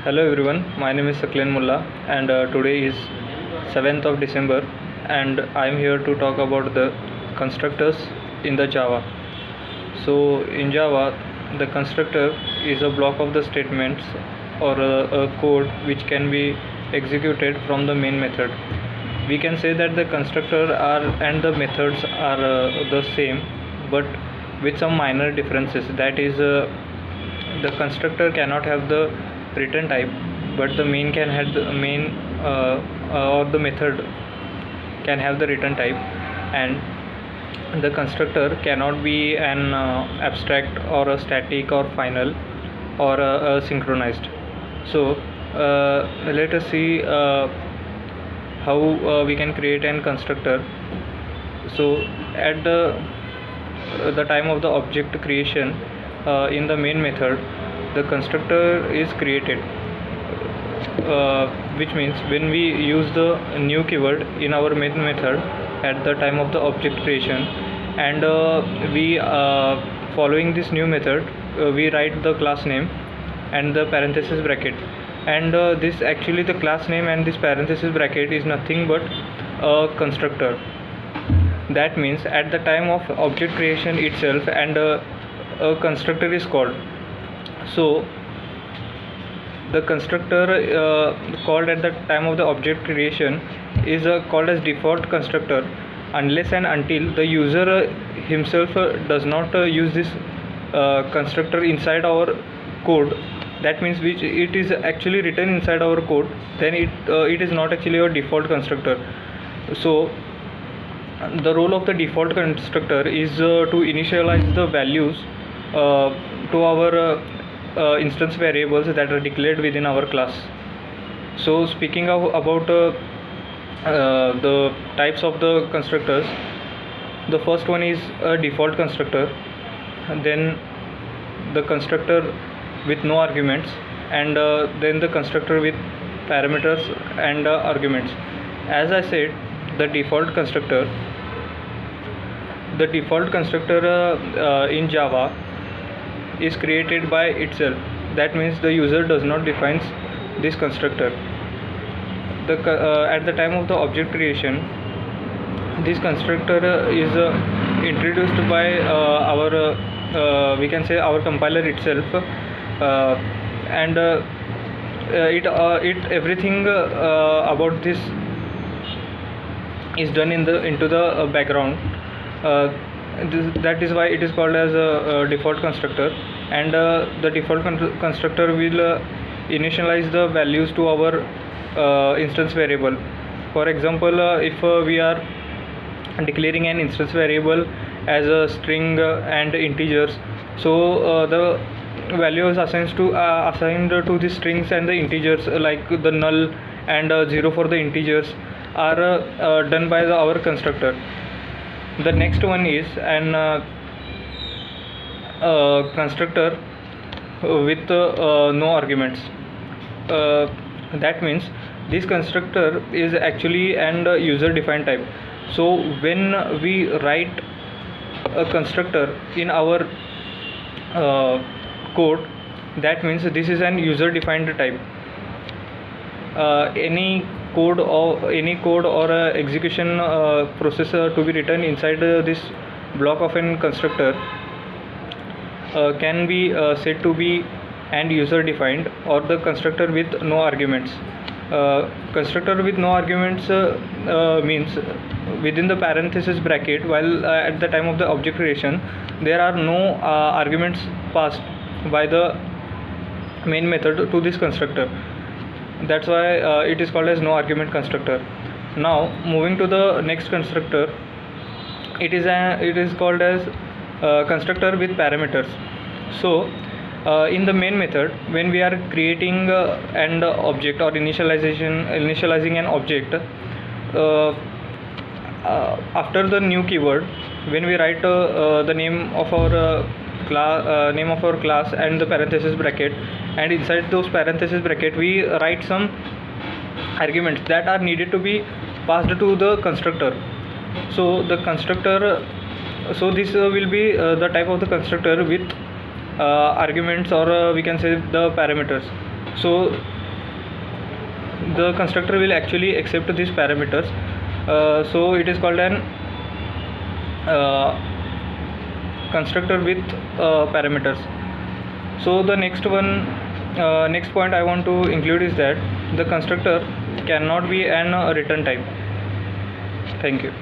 Hello everyone, my name is Saklen Mullah and today is 7th of December and I am here to talk about the constructors in the Java. So in Java, the constructor is a block of the statements or a code which can be executed from the main method. We can say that the constructor are and the methods are the same but with some minor differences. That is, the constructor cannot have the return type, but the main can have the main or the method can have the return type, and the constructor cannot be an abstract or a static or final or a synchronized. So let us see how we can create an constructor. So at the time of the object creation, in the main method the constructor is created, which means when we use the new keyword in our main method at the time of the object creation, and we following this new method, we write the class name and the parenthesis bracket, and this actually the class name and this parenthesis bracket is nothing but a constructor. That means at the time of object creation itself, and a constructor is called. So the constructor called at the time of the object creation is called as default constructor unless and until the user himself does not use this constructor inside our code. That means which it is actually written inside our code, then it is not actually a default constructor. So the role of the default constructor is to initialize the values to our instance variables that are declared within our class. So speaking about the types of the constructors, the first one is a default constructor, then the constructor with no arguments, and then the constructor with parameters and arguments. As I said, the default constructor in Java is created by itself. That means the user does not define this constructor. At the time of the object creation, this constructor is introduced by our we can say our compiler itself, and it everything about this is done into the background. That is why it is called as a default constructor, and the default constructor will initialize the values to our instance variable. For example, if we are declaring an instance variable as a string and integers, so the values assigned to the strings and the integers, like the null and 0 for the integers, are done by our constructor. The next one is an constructor with no arguments. That means this constructor is actually an user defined type. So when we write a constructor in our code, that means this is an user defined type. Any code or execution processor to be written inside this block of an constructor can be said to be and user defined, or the constructor with no arguments. Constructor with no arguments means within the parenthesis bracket, while at the time of the object creation there are no arguments passed by the main method to this constructor. That's why it is called as no argument constructor. Now moving to the next constructor, it is called as constructor with parameters. So in the main method, when we are creating an object or initializing an object, after the new keyword, when we write the name of our class and the parenthesis bracket, and inside those parenthesis bracket we write some arguments that are needed to be passed to the constructor. So the constructor, so this will be the type of the constructor with arguments, or we can say the parameters. So the constructor will actually accept these parameters. So it is called an constructor with parameters. So the next point I want to include is that the constructor cannot be an return type. Thank you.